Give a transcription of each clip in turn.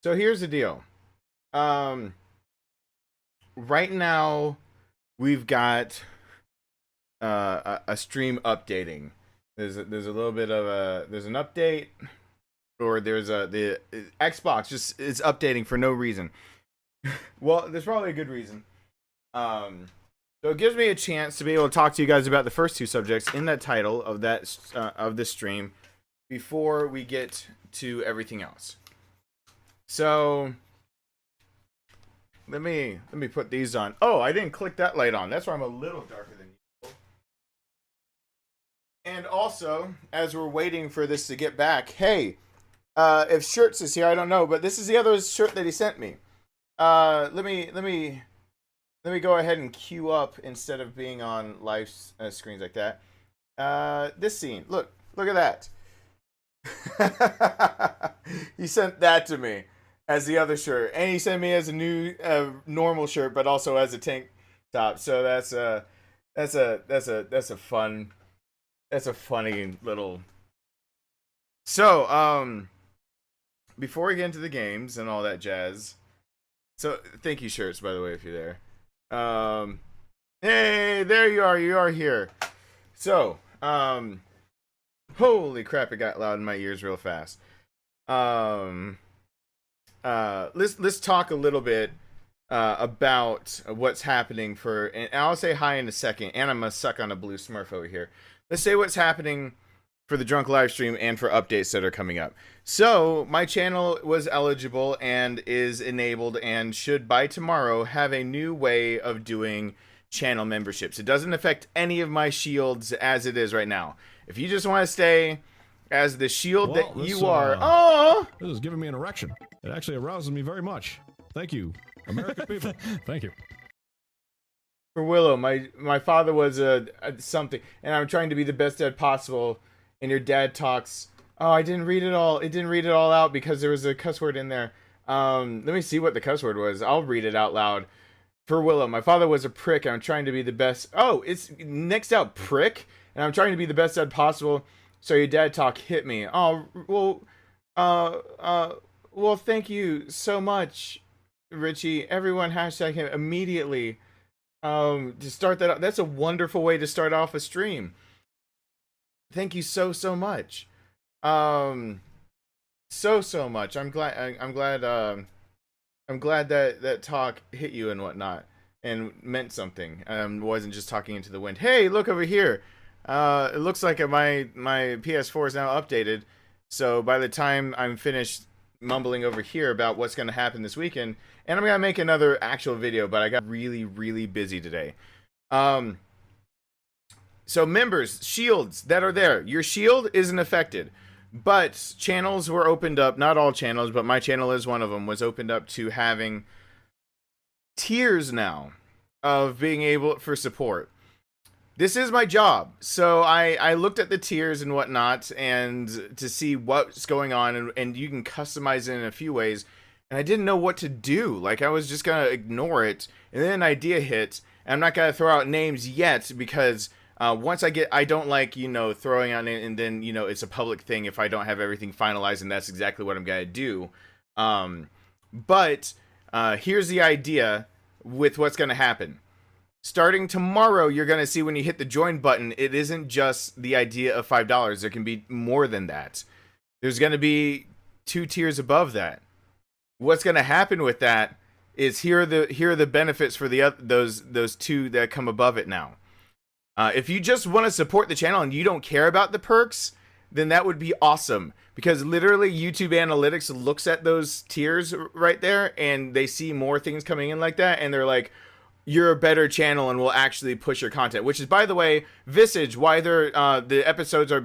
So here's the deal. Um, right now we've got a stream updating. There's a little bit of there's an update, or the Xbox just is updating for no reason. Well, there's probably a good reason. Um, so it gives me a chance to be able to talk to you guys about the first two subjects in that title of this stream before we get to everything else. So let me put these on. Oh, I didn't click that light on. That's why I'm a little darker than usual. And also, as we're waiting for this to get back, hey, if Shirts is here, I don't know, but this is the other shirt that he sent me. Let me go ahead and queue up instead of being on live screens like that. This scene, look at that. He sent that to me as the other shirt, and he sent me as a new normal shirt, but also as a tank top. So that's a funny little. So before we get into the games and all that jazz, so thank you, Shirts, by the way, if you're there. Hey, there you are. You are here. So holy crap! It got loud in my ears real fast. Let's talk a little bit about what's happening and I'll say hi in a second, and I'm gonna suck on a blue Smurf over here. Let's say what's happening for the drunk live stream and for updates that are coming up. So my channel was eligible and is enabled and should by tomorrow have a new way of doing channel memberships. It doesn't affect any of my shields as it is right now. If you just want to stay as the shield that you are. Oh, this is giving me an erection. It actually arouses me very much. Thank you, American people. Thank you. For Willow, my father was a something, and I'm trying to be the best dad possible. And your dad talks. Oh, I didn't read it all. It didn't read it all out because there was a cuss word in there. Let me see what the cuss word was. I'll read it out loud. For Willow, my father was a prick, and I'm trying to be the best. Oh, it's next out, prick, and I'm trying to be the best dad possible. So your dad talk hit me. Oh, well, thank you so much, Richie. Everyone hashtag him immediately. To start that up. That's a wonderful way to start off a stream. Thank you so much. So much. I'm glad that talk hit you and whatnot and meant something. Wasn't just talking into the wind. Hey, look over here. It looks like my PS4 is now updated. So by the time I'm finished mumbling over here about what's going to happen this weekend, and I'm going to make another actual video, but I got really busy today. So members, shields that are there, your shield isn't affected, but channels were opened up. Not all channels, but my channel is one of them, was opened up to having tiers now of being able for support. This is my job. So I looked at the tiers and whatnot and to see what's going on, and you can customize it in a few ways. And I didn't know what to do. Like, I was just going to ignore it. And then an idea hit. And I'm not going to throw out names yet because once I don't like, throwing out and then, it's a public thing if I don't have everything finalized, and that's exactly what I'm going to do. But here's the idea with what's going to happen. Starting tomorrow, you're going to see when you hit the join button, it isn't just the idea of $5. There can be more than that. There's going to be 2 tiers above that. What's going to happen with that is here are the benefits for those 2 that come above it now. If you just want to support the channel and you don't care about the perks, then that would be awesome. Because literally YouTube Analytics looks at those tiers right there and they see more things coming in like that, and they're like, you're a better channel and will actually push your content. Which is, by the way, Visage, why the episodes are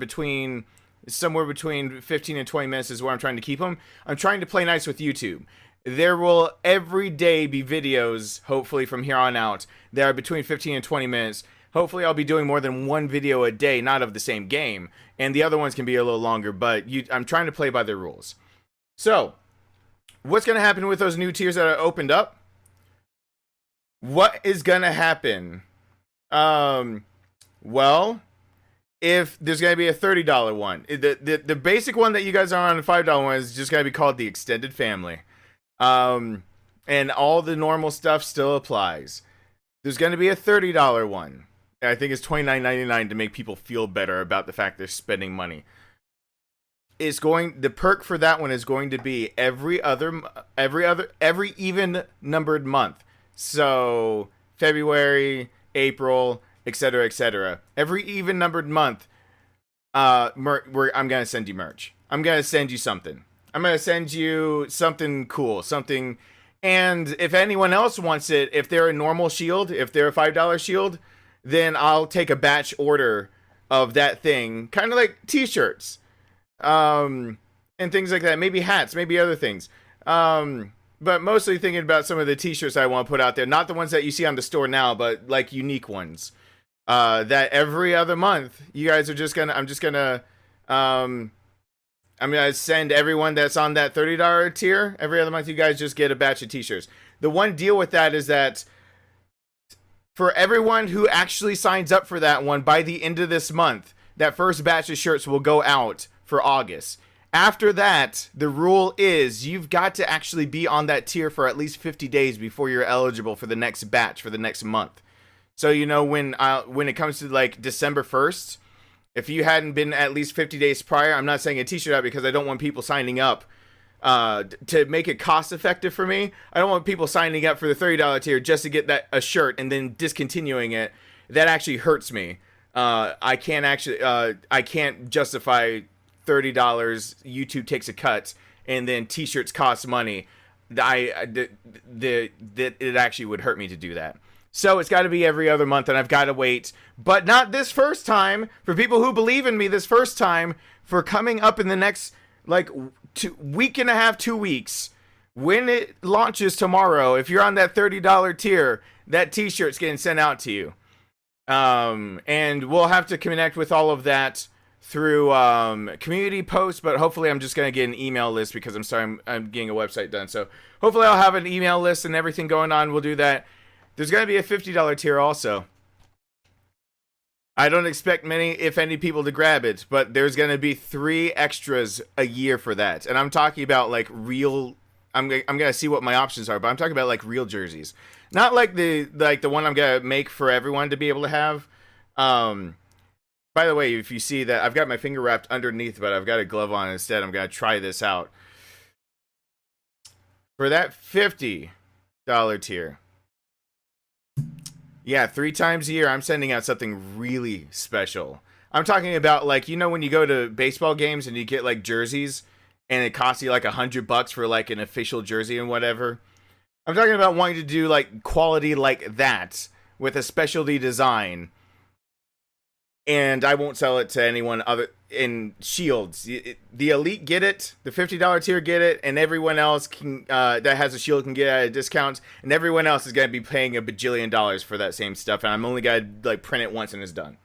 somewhere between 15 and 20 minutes is where I'm trying to keep them. I'm trying to play nice with YouTube. There will every day be videos, hopefully from here on out, that are between 15 and 20 minutes. Hopefully I'll be doing more than 1 video a day, not of the same game. And the other ones can be a little longer, but I'm trying to play by their rules. So, what's going to happen with those new tiers that are opened up? What is going to happen? Well, if there's going to be a $30 one. The basic one that you guys are on, the $5 one, is just going to be called the Extended Family. And all the normal stuff still applies. There's going to be a $30 one. I think it's $29.99 to make people feel better about the fact they're spending money. The perk for that one is going to be every even numbered month. So February, April, etc., etc. Every even numbered month, I'm gonna send you merch. I'm gonna send you something. I'm gonna send you something cool, something. And if anyone else wants it, if they're a normal shield, if they're a $5 shield, then I'll take a batch order of that thing, kind of like t-shirts, and things like that. Maybe hats, maybe other things. But mostly thinking about some of the t-shirts I want to put out there, not the ones that you see on the store now, but like unique ones. That every other month, you guys are I'm gonna send everyone that's on that $30 tier. Every other month, you guys just get a batch of t-shirts. The one deal with that is that for everyone who actually signs up for that one, by the end of this month, that first batch of shirts will go out for August. After that, the rule is you've got to actually be on that tier for at least 50 days before you're eligible for the next batch for the next month. So, you know, when it comes to like December 1st, if you hadn't been at least 50 days prior, I'm not saying a t-shirt out because I don't want people signing up to make it cost effective for me. I don't want people signing up for the $30 tier just to get a shirt and then discontinuing it. That actually hurts me. I can't justify $30. YouTube takes a cut and then t-shirts cost money. It actually would hurt me to do that. So it's got to be every other month, and I've got to wait. But not this first time. For people who believe in me this first time, for coming up in the next, like, week and a half, 2 weeks, when it launches tomorrow, if you're on that $30 tier, that t-shirt's getting sent out to you. And we'll have to connect with all of that through community posts, but hopefully I'm just going to get an email list because I'm getting a website done. So hopefully I'll have an email list and everything going on. We'll do that. There's going to be a $50 tier also. I don't expect many, if any, people to grab it, but there's going to be 3 extras a year for that. And I'm talking about like real, I'm going to see what my options are, but I'm talking about like real jerseys. Not like the one I'm going to make for everyone to be able to have. By the way, if you see that I've got my finger wrapped underneath, but I've got a glove on instead, I'm going to try this out. For that $50 tier. Yeah, 3 times a year, I'm sending out something really special. I'm talking about, like, you know, when you go to baseball games and you get, like, jerseys, and it costs you, like, $100 for, like, an official jersey and whatever. I'm talking about wanting to do, like, quality like that with a specialty design. And I won't sell it to anyone other in shields. The elite get it, the $50 tier get it, and everyone else can that has a shield can get at a discount, and everyone else is going to be paying a bajillion dollars for that same stuff, and I'm only going to like print it once and it's done.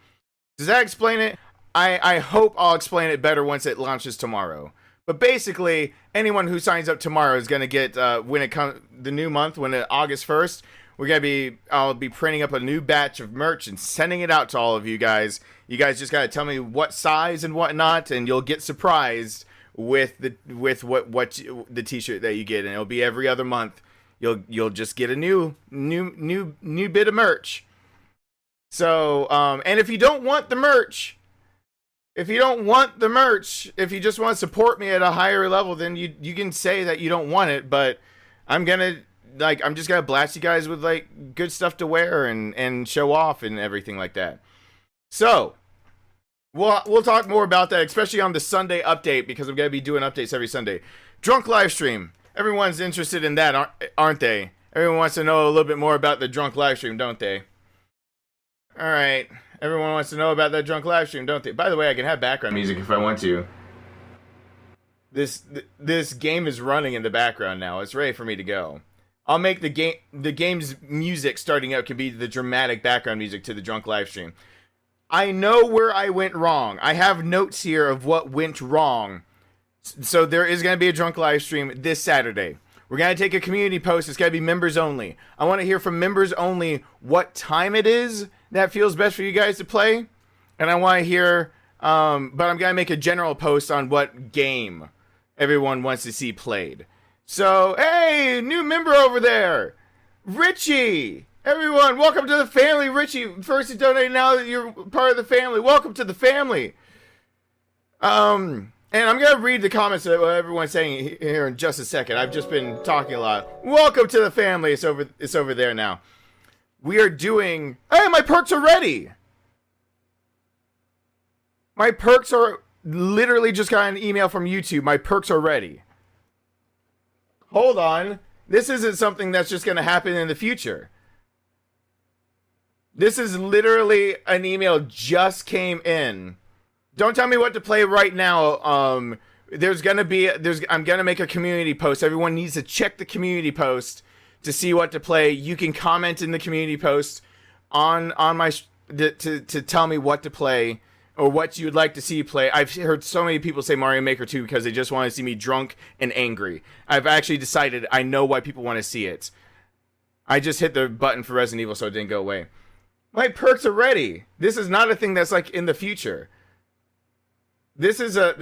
Does that explain it? I hope I'll explain it better once it launches tomorrow. But basically, anyone who signs up tomorrow is going to get when it comes the new month, August 1st. I'll be printing up a new batch of merch and sending it out to all of you guys. You guys just gotta tell me what size and whatnot, and you'll get surprised with the t-shirt that you get, and it'll be every other month. You'll just get a new bit of merch. So and if you don't want the merch, if you just want to support me at a higher level, then you can say that you don't want it, but I'm just gonna blast you guys with like good stuff to wear and show off and everything like that. So we'll talk more about that, especially on the Sunday update, because I'm gonna be doing updates every Sunday. Drunk live stream. Everyone's interested in that, aren't they? Everyone wants to know a little bit more about the drunk live stream, don't they? All right. Everyone wants to know about that drunk live stream, don't they? By the way, I can have background music if I want to. This game is running in the background now. It's ready for me to go. I'll make the game's music starting out can be the dramatic background music to the drunk live stream. I know where I went wrong. I have notes here of what went wrong. So there is going to be a drunk live stream this Saturday. We're going to take a community post. It's going to be members only. I want to hear from members only what time it is that feels best for you guys to play. And I want to hear, but I'm going to make a general post on what game everyone wants to see played. So, hey, new member over there, Richie. Everyone, welcome to the family. Richie, first to donate, now that you're part of the family. Welcome to the family. And I'm going to read the comments of what everyone's saying here in just a second. I've just been talking a lot. Welcome to the family. It's over there now. We are doing... Hey, my perks are ready. My perks are... Literally just got an email from YouTube. My perks are ready. Hold on. This isn't something that's just going to happen in the future. This is literally an email just came in. Don't tell me what to play right now. I'm gonna make a community post. Everyone needs to check the community post to see what to play. You can comment in the community post on my to tell me what to play or what you'd like to see play. I've heard so many people say Mario Maker 2 because they just want to see me drunk and angry. I've actually decided I know why people want to see it. I just hit the button for Resident Evil so it didn't go away. My perks are ready. This is not a thing that's like in the future. This is a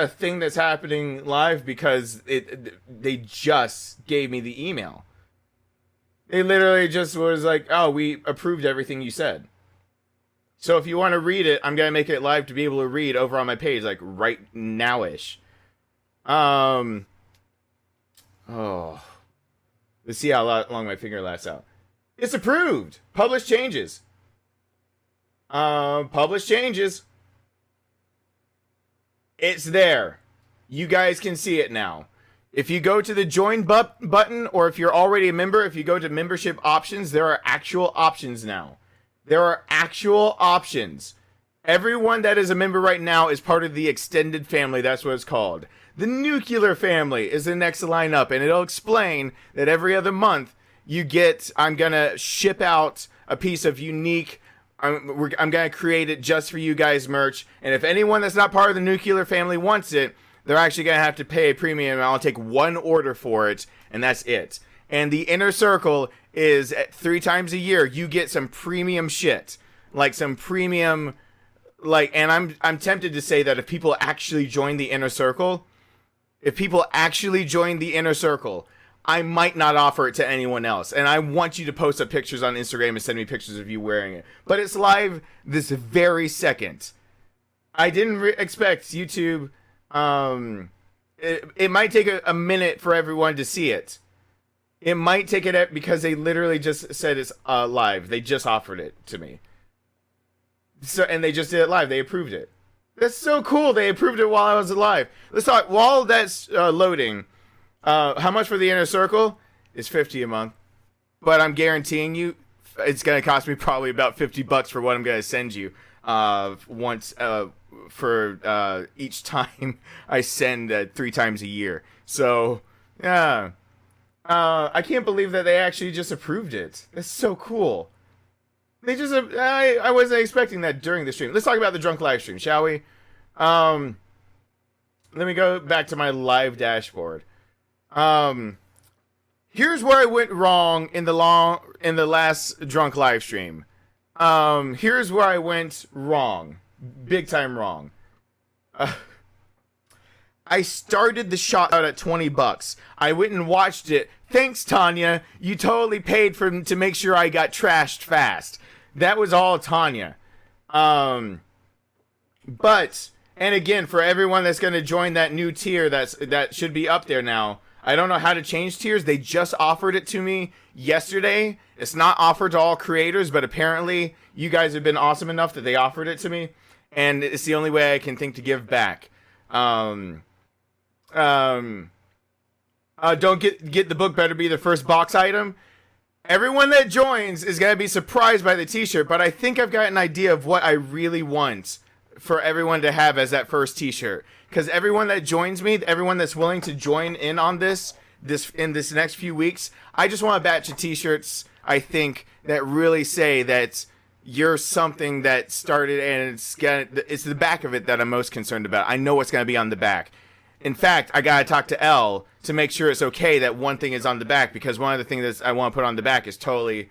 thing that's happening live because they just gave me the email. They literally just was like, oh, we approved everything you said. So if you want to read it, I'm gonna make it live to be able to read over on my page, like right now-ish. Oh, let's see how long my finger lasts out. It's approved. Publish changes. Publish changes. It's there. You guys can see it now. If you go to the join button, or if you're already a member, if you go to membership options, there are actual options now. There are actual options. Everyone that is a member right now is part of the extended family. That's what it's called. The nuclear family is the next lineup, and it'll explain that every other month you get, I'm going to ship out a piece of unique, I'm going to create it just for you guys merch. And if anyone that's not part of the nuclear family wants it, they're actually going to have to pay a premium. And I'll take one order for it, and that's it. And the inner circle is 3 times a year. You get some premium shit, like some premium, like. And I'm tempted to say that if people actually join the inner circle, I might not offer it to anyone else. And I want you to post up pictures on Instagram and send me pictures of you wearing it. But it's live this very second. I didn't expect YouTube. It might take a minute for everyone to see it. It might take it because they literally just said it's live. They just offered it to me. So, and they just did it live. They approved it. That's so cool. They approved it while I was alive. Let's talk. While that's loading. How much for the inner circle? It's $50 a month, but I'm guaranteeing you, it's gonna cost me probably about $50 for what I'm gonna send you. Once for each time I send 3 times a year. So yeah, I can't believe that they actually just approved it. That's so cool. They just I wasn't expecting that during the stream. Let's talk about the drunk live stream, shall we? Let me go back to my live dashboard. Here's where I went wrong in the last drunk live stream. Here's where I went wrong. Big time wrong. I started the shot out at $20. I went and watched it. Thanks, Tanya. You totally paid to make sure I got trashed fast. That was all Tanya. But, and again, for everyone that's going to join that new tier that should be up there now, I don't know how to change tiers. They just offered it to me yesterday. It's not offered to all creators, but apparently you guys have been awesome enough that they offered it to me, and it's the only way I can think to give back. Don't get the book better be the first box item. Everyone that joins is going to be surprised by the t-shirt, but I think I've got an idea of what I really want for everyone to have as that first t-shirt. Because everyone that joins me, everyone that's willing to join in on this in this next few weeks, I just want a batch of t-shirts, I think, that really say that you're something that started, and it's the back of it that I'm most concerned about. I know what's going to be on the back. In fact, I got to talk to Elle to make sure it's okay that one thing is on the back, because one of the things that I want to put on the back is totally